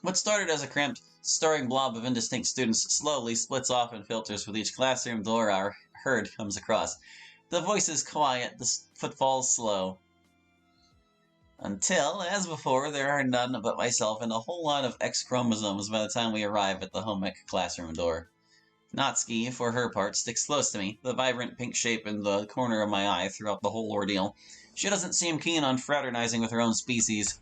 What started as a cramped, stirring blob of indistinct students slowly splits off and filters with each classroom door our herd comes across. The voices quiet, the footfalls slow. Until, as before, there are none but myself and a whole lot of X chromosomes by the time we arrive at the home ec classroom door. Natsuki, for her part, sticks close to me, the vibrant pink shape in the corner of my eye throughout the whole ordeal. She doesn't seem keen on fraternizing with her own species.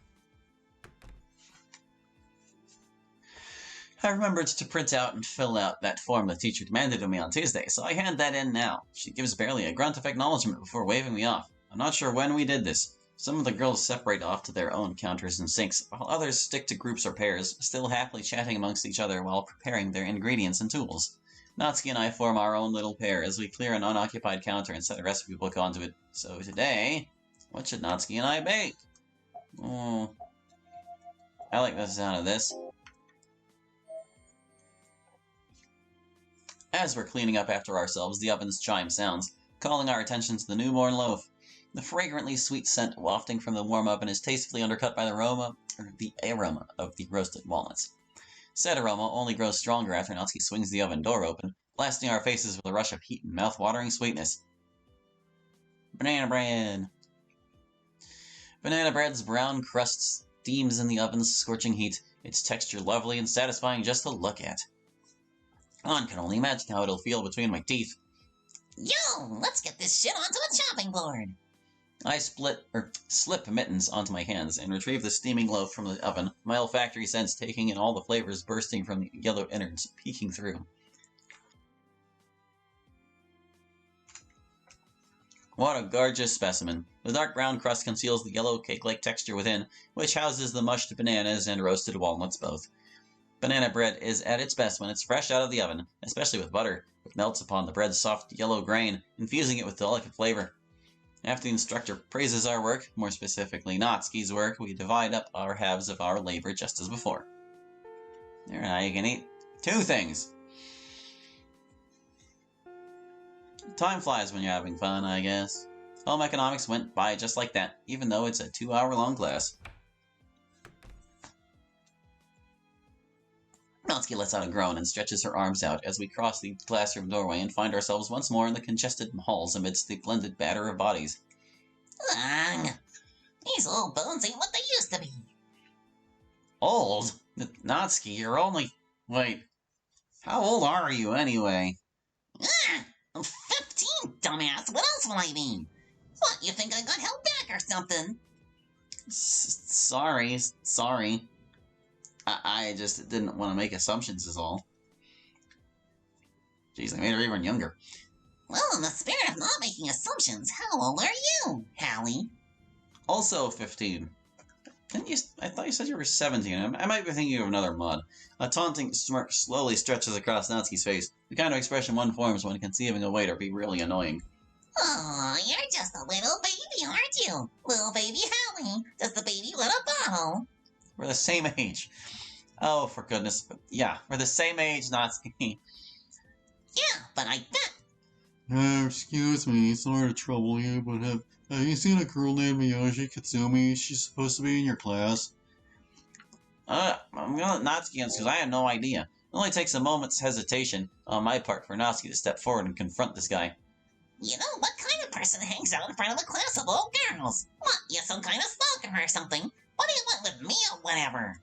I remembered to print out and fill out that form the teacher demanded of me on Tuesday, so I hand that in now. She gives barely a grunt of acknowledgement before waving me off. I'm not sure when we did this. Some of the girls separate off to their own counters and sinks, while others stick to groups or pairs, still happily chatting amongst each other while preparing their ingredients and tools. Natsuki and I form our own little pair as we clear an unoccupied counter and set a recipe book onto it. So today, what should Natsuki and I bake? I like the sound of this. As we're cleaning up after ourselves, the oven's chime sounds, calling our attention to the newborn loaf. The fragrantly sweet scent wafting from the warm oven is tastefully undercut by the aroma of the roasted walnuts. Said aroma only grows stronger after Natsuki swings the oven door open, blasting our faces with a rush of heat and mouth-watering sweetness. Banana bread! Banana bread's brown crust steams in the oven's scorching heat, its texture lovely and satisfying just to look at. One can only imagine how it'll feel between my teeth. Yo, let's get this shit onto a chopping board! I slip mittens onto my hands and retrieve the steaming loaf from the oven, my olfactory sense taking in all the flavors bursting from the yellow innards, peeking through. What a gorgeous specimen. The dark brown crust conceals the yellow cake-like texture within, which houses the mushed bananas and roasted walnuts both. Banana bread is at its best when it's fresh out of the oven, especially with butter, which melts upon the bread's soft yellow grain, infusing it with delicate flavor. After the instructor praises our work, more specifically Natsuki's work, we divide up our halves of our labor just as before. There, now you can eat 2 things. Time flies when you're having fun, I guess. Home economics went by just like that, even though it's a 2-hour-long class. Natsuki lets out a groan and stretches her arms out as we cross the classroom doorway and find ourselves once more in the congested halls amidst the blended batter of bodies. Ugh! These old bones ain't what they used to be! Old? Natsuki, you're only... Wait. How old are you, anyway? Ugh! I'm 15, dumbass! What else will I be? What, you think I got held back or something? Sorry. I just didn't want to make assumptions is all. Jeez, I made her even younger. Well, in the spirit of not making assumptions, how old are you, Hallie? Also 15. I thought you said you were 17. I might be thinking of another mod. A taunting smirk slowly stretches across Natsuki's face, the kind of expression one forms when conceiving a way to be really annoying. Oh, you're just a little baby, aren't you? Little baby Hallie, just a baby little bottle. We're the same age. Oh, for goodness. Yeah, we're the same age, Natsuki. Yeah, but I bet. Excuse me, sorry to trouble you, but have you seen a girl named Miyoshi Katsumi? She's supposed to be in your class. I'm gonna let Natsuki answer because I have no idea. It only takes a moment's hesitation on my part for Natsuki to step forward and confront this guy. You know, what kind of person hangs out in front of a class of old girls? What, you some kind of stalker or something? Why do you want with me or whatever?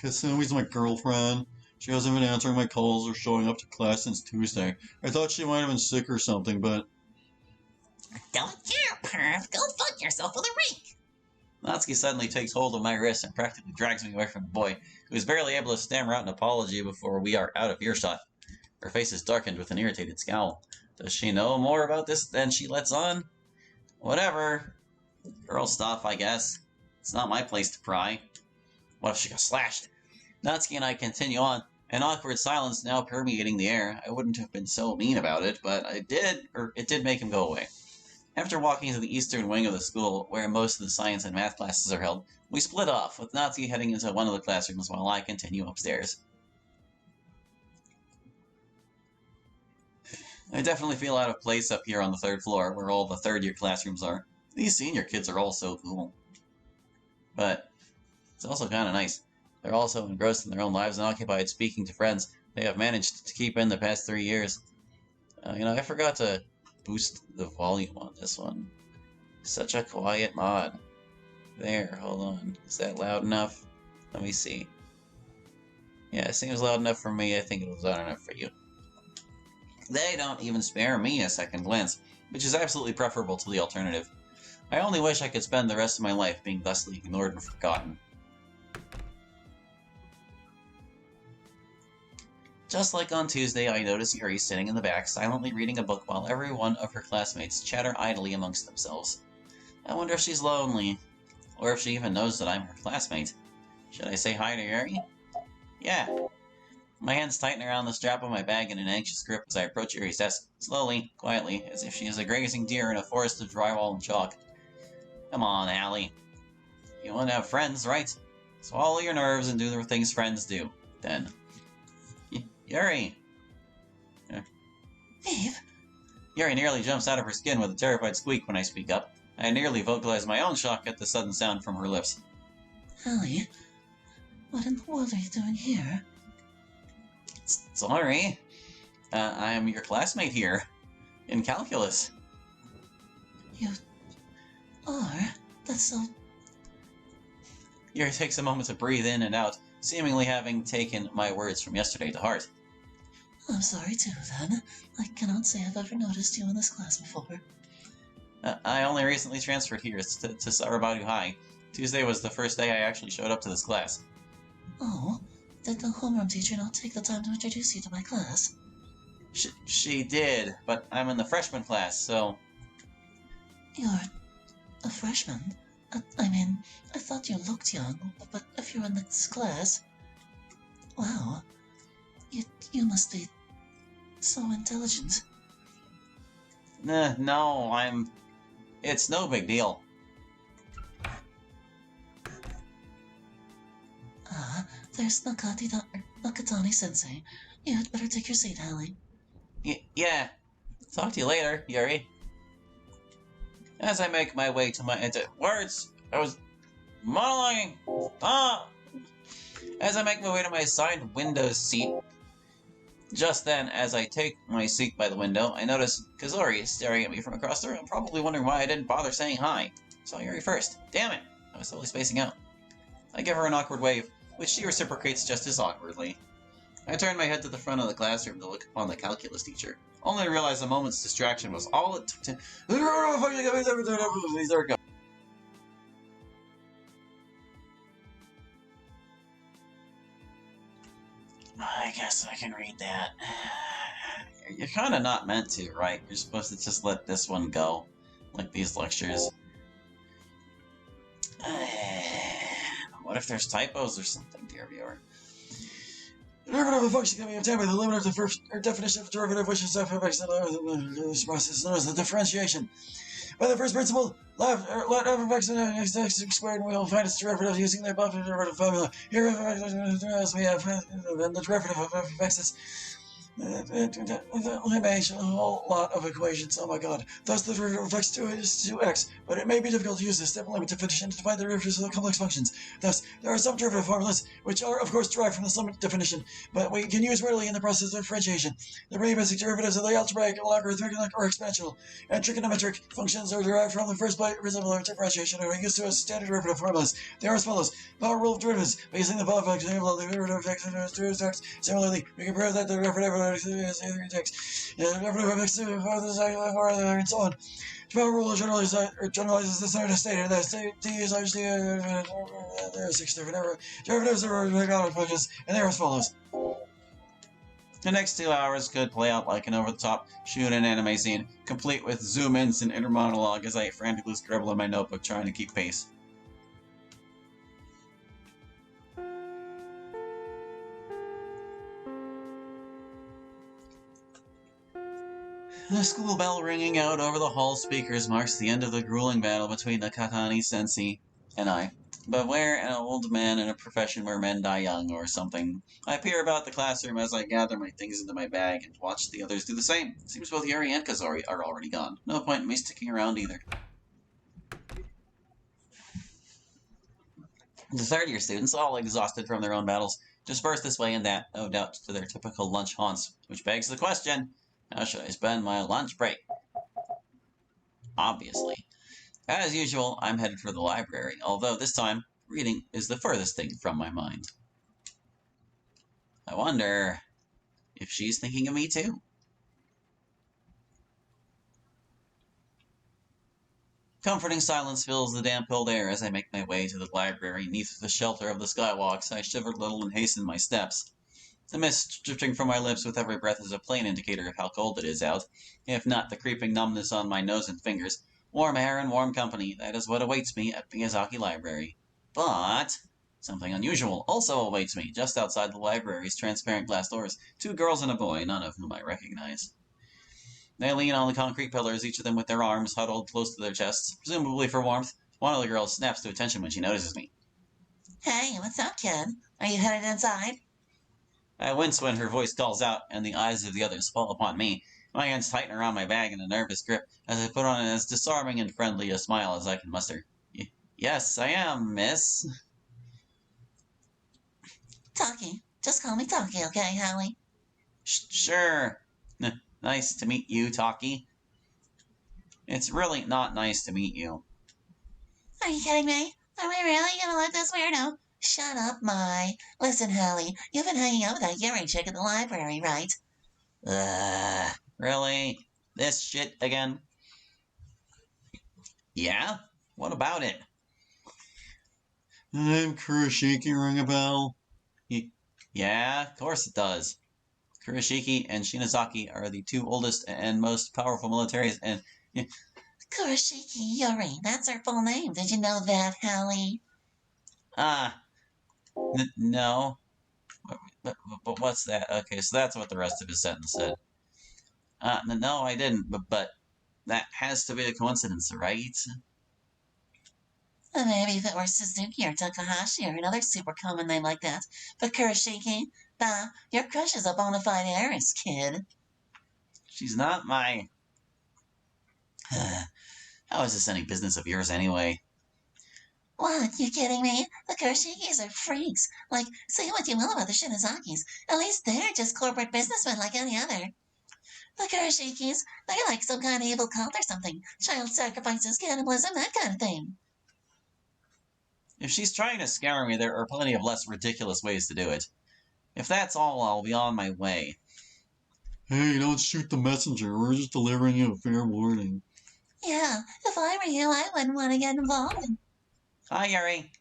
Kasumi's my girlfriend. She hasn't been answering my calls or showing up to class since Tuesday. I thought she might have been sick or something, but... Don't care, perv. Go fuck yourself with a rake. Natsuki suddenly takes hold of my wrist and practically drags me away from the boy, who is barely able to stammer out an apology before we are out of earshot. Her face is darkened with an irritated scowl. Does she know more about this than she lets on? Whatever. Girl stuff, I guess. It's not my place to pry. What if she got slashed? Natsuki and I continue on, an awkward silence now permeating the air. I wouldn't have been so mean about it, but it did make him go away. After walking to the eastern wing of the school, where most of the science and math classes are held, we split off, with Natsuki heading into one of the classrooms while I continue upstairs. I definitely feel out of place up here on the 3rd floor, where all the 3rd-year classrooms are. These senior kids are all so cool. But it's also kind of nice. They're also engrossed in their own lives and occupied speaking to friends they have managed to keep in the past 3 years. I forgot to boost the volume on this one. Such a quiet mod. There, hold on. Is that loud enough? Let me see. Yeah, it seems loud enough for me. I think it was loud enough for you. They don't even spare me a second glance, which is absolutely preferable to the alternative. I only wish I could spend the rest of my life being thusly ignored and forgotten. Just like on Tuesday, I notice Yuri sitting in the back, silently reading a book while every one of her classmates chatter idly amongst themselves. I wonder if she's lonely, or if she even knows that I'm her classmate. Should I say hi to Yuri? Yeah. My hands tighten around the strap of my bag in an anxious grip as I approach Yuri's desk, slowly, quietly, as if she is a grazing deer in a forest of drywall and chalk. Come on, Allie. You want to have friends, right? Swallow your nerves and do the things friends do, then. Yuri! Eve? Yuri nearly jumps out of her skin with a terrified squeak when I speak up. I nearly vocalize my own shock at the sudden sound from her lips. Allie, what in the world are you doing here? Sorry. I am your classmate here. In calculus. You are? That's so... Yuri takes a moment to breathe in and out, seemingly having taken my words from yesterday to heart. I'm sorry too, then. I cannot say I've ever noticed you in this class before. I only recently transferred here to Sarabadu High. Tuesday was the first day I actually showed up to this class. Oh, did the homeroom teacher not take the time to introduce you to my class? She did, but I'm in the freshman class, so... You're a freshman? I mean, I thought you looked young, but if you're in this class... Wow. You must be so intelligent. No, It's no big deal. There's Nakatani-sensei. You'd better take your seat, Hallie. Yeah. Talk to you later, Yuri. As I make my way to my... words! I was monologuing! As I make my way to my assigned window seat... Just then, as I take my seat by the window, I notice Kazori staring at me from across the room, probably wondering why I didn't bother saying hi. Saw Yuri first. Damn it! I was totally spacing out. I give her an awkward wave, which she reciprocates just as awkwardly. I turn my head to the front of the classroom to look upon the calculus teacher, only to realize a moment's distraction was all it took to... There we go. I guess I can read that. You're kind of not meant to, right? You're supposed to just let this one go, like these lectures. What if there's typos or something, dear viewer? The derivative of a function can be obtained by the limit of the first definition of derivative, which is f(x) this process known as the differentiation. By the first principle, let f(x) and x squared, and we will find its derivative using the above derivative formula. Here, as we have the derivative of f(x) is a whole lot of equations, oh my god. Thus the derivative of x2 is 2x, but it may be difficult to use this step limit definition to find the derivatives of the complex functions. Thus, there are some derivative formulas, which are of course derived from this limit definition, but we can use readily in the process of differentiation. The very basic derivatives of the algebraic, logarithmic, or exponential, and trigonometric functions are derived from the first principle of differentiation and are used to as standard derivative formulas. They are as follows. Power rule of derivatives, by using the power function of the derivative of x and x. Similarly, we can prove that the derivative of x is x, the derivative of x and so on. The power rule generalizes the standard stated that d is actually there are 6 different derivatives of trigonometric functions, and they are as follows. The next 2 hours could play out like an over-the-top shoot-in anime scene, complete with zoom-ins and inner monologue as I frantically scribble in my notebook trying to keep pace. The school bell ringing out over the hall speakers marks the end of the grueling battle between the Katani Sensei and I. Beware an old man in a profession where men die young, or something. I peer about the classroom as I gather my things into my bag and watch the others do the same. Seems both Yuri and Kazori are already gone. No point in me sticking around either. The third-year students, all exhausted from their own battles, disperse this way and that, no doubt to their typical lunch haunts, which begs the question, how should I spend my lunch break? Obviously. As usual, I'm headed for the library, although this time, reading is the furthest thing from my mind. I wonder if she's thinking of me too. Comforting silence fills the damp cold air as I make my way to the library. Neath the shelter of the skywalks, I shiver a little and hasten my steps. The mist drifting from my lips with every breath is a plain indicator of how cold it is out, if not the creeping numbness on my nose and fingers. Warm air and warm company, that is what awaits me at Miyazaki Library. But something unusual also awaits me just outside the library's transparent glass doors. Two girls and a boy, none of whom I recognize. They lean on the concrete pillars, each of them with their arms huddled close to their chests, presumably for warmth. One of the girls snaps to attention when she notices me. Hey, what's up, kid? Are you headed inside? I wince when her voice calls out, and the eyes of the others fall upon me. My hands tighten around my bag in a nervous grip as I put on as disarming and friendly a smile as I can muster. Yes, I am, miss. Taki. Just call me Taki, okay, Hallie? Sure. Nice to meet you, Taki. It's really not nice to meet you. Are you kidding me? Are we really gonna let this weirdo? Shut up, Mai. Listen, Hallie, you've been hanging out with that Yuri chick at the library, right? Really? This shit again? Yeah? What about it? I'm Kurashiki, ring a bell? Yeah, of course it does. Kurashiki and Shinozaki are the two oldest and most powerful militaries, and Kurashiki Yuri, that's her full name. Did you know that, Hallie? No. But what's that? Okay, so that's what the rest of his sentence said. No, I didn't, but that has to be a coincidence, right? Maybe if it were Suzuki or Takahashi or another super common name like that. But Kurashiki, your crush is a bona fide heiress, kid. She's not my... How is this any business of yours anyway? What, you kidding me? The Kurashikis are freaks. Like, say what you will about the Shinozakis. At least they're just corporate businessmen like any other. The Kurashikis, they're like some kind of evil cult or something. Child sacrifices, cannibalism, that kind of thing. If she's trying to scare me, there are plenty of less ridiculous ways to do it. If that's all, I'll be on my way. Hey, don't shoot the messenger. We're just delivering you a fair warning. Yeah, if I were you, I wouldn't want to get involved. Hi, Yuri.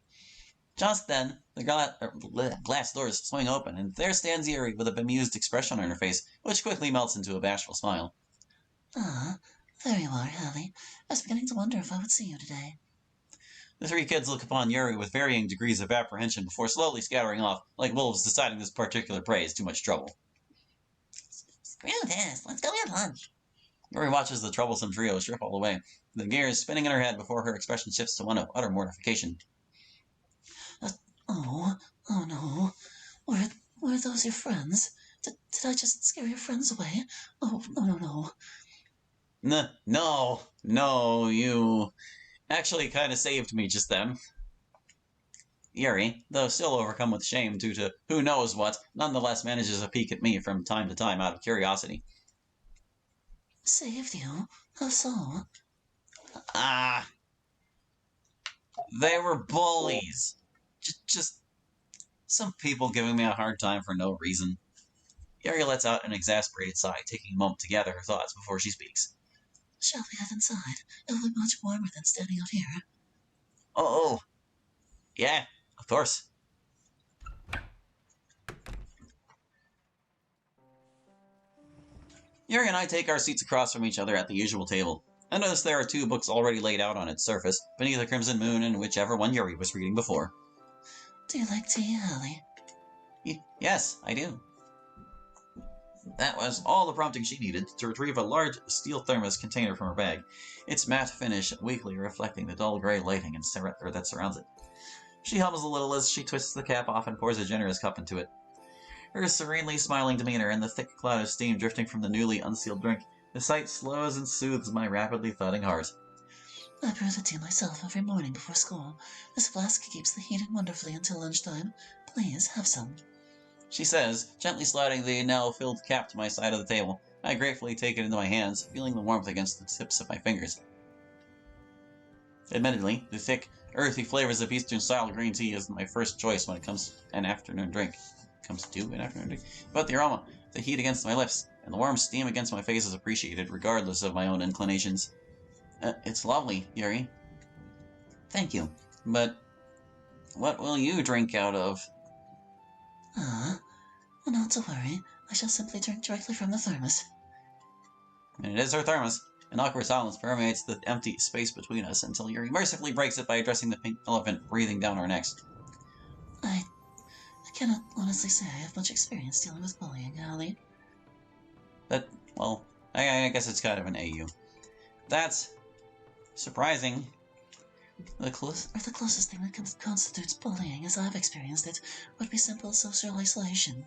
Just then, the glass doors swing open, and there stands Yuri with a bemused expression on her face, which quickly melts into a bashful smile. Ah, there you are, Hallie. I was beginning to wonder if I would see you today. The three kids look upon Yuri with varying degrees of apprehension before slowly scattering off, like wolves deciding this particular prey is too much trouble. Screw this, let's go get lunch. Yuri watches the troublesome trio strip all away, the gears spinning in her head before her expression shifts to one of utter mortification. Oh no. Were those your friends? Did I just scare your friends away? Oh, no. No, you actually kind of saved me just then. Yuri, though still overcome with shame due to who knows what, nonetheless manages a peek at me from time to time out of curiosity. Saved you? How so? They were bullies. Just some people giving me a hard time for no reason. Yuri lets out an exasperated sigh, taking a moment to gather her thoughts before she speaks. Shall we head inside? It'll be much warmer than standing out here. Oh, yeah, of course. Yuri and I take our seats across from each other at the usual table. I notice there are two books already laid out on its surface, beneath a crimson moon and whichever one Yuri was reading before. Do you like tea, Hallie? Yes, I do. That was all the prompting she needed to retrieve a large steel thermos container from her bag, its matte finish weakly reflecting the dull gray lighting that surrounds it. She hums a little as she twists the cap off and pours a generous cup into it. Her serenely smiling demeanor and the thick cloud of steam drifting from the newly unsealed drink, the sight slows and soothes my rapidly thudding heart. I brew the tea myself every morning before school. This flask keeps the heating wonderfully until lunchtime. Please, have some. She says, gently sliding the now filled cap to my side of the table. I gratefully take it into my hands, feeling the warmth against the tips of my fingers. Admittedly, the thick, earthy flavors of Eastern-style green tea isn't my first choice when it comes to an afternoon drink. But the aroma, the heat against my lips, and the warm steam against my face is appreciated, regardless of my own inclinations. It's lovely, Yuri. Thank you. But what will you drink out of? Not to worry. I shall simply drink directly from the thermos. And it is her thermos. An awkward silence permeates the empty space between us until Yuri mercifully breaks it by addressing the pink elephant breathing down our necks. I cannot honestly say I have much experience dealing with bullying, Hallie. But, well, I guess it's kind of an AU. That's surprising. The closest thing that constitutes bullying, as I've experienced it, would be simple social isolation.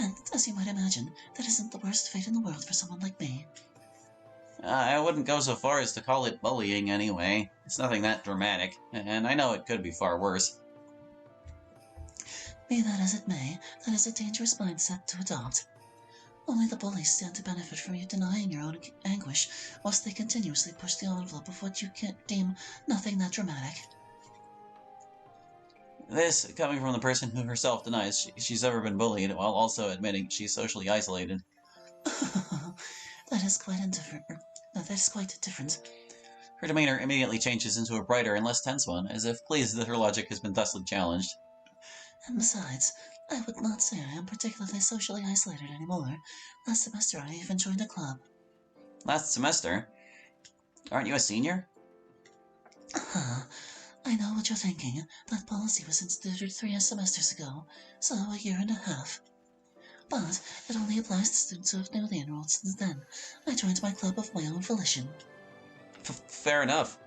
And, as you might imagine, that isn't the worst fate in the world for someone like me. I wouldn't go so far as to call it bullying, anyway. It's nothing that dramatic, and I know it could be far worse. Be that as it may, that is a dangerous mindset to adopt. Only the bullies stand to benefit from you denying your own anguish, whilst they continuously push the envelope of what you can't deem nothing that dramatic. This coming from the person who herself denies she's ever been bullied, while also admitting she's socially isolated. That is quite different. Her demeanor immediately changes into a brighter and less tense one, as if pleased that her logic has been thusly challenged. And besides, I would not say I am particularly socially isolated anymore. Last semester I even joined a club. Last semester? Aren't you a senior? I know what you're thinking. That policy was instituted 3 semesters ago, so a year and a half. But it only applies to students who have newly enrolled since then. I joined my club of my own volition. Fair enough.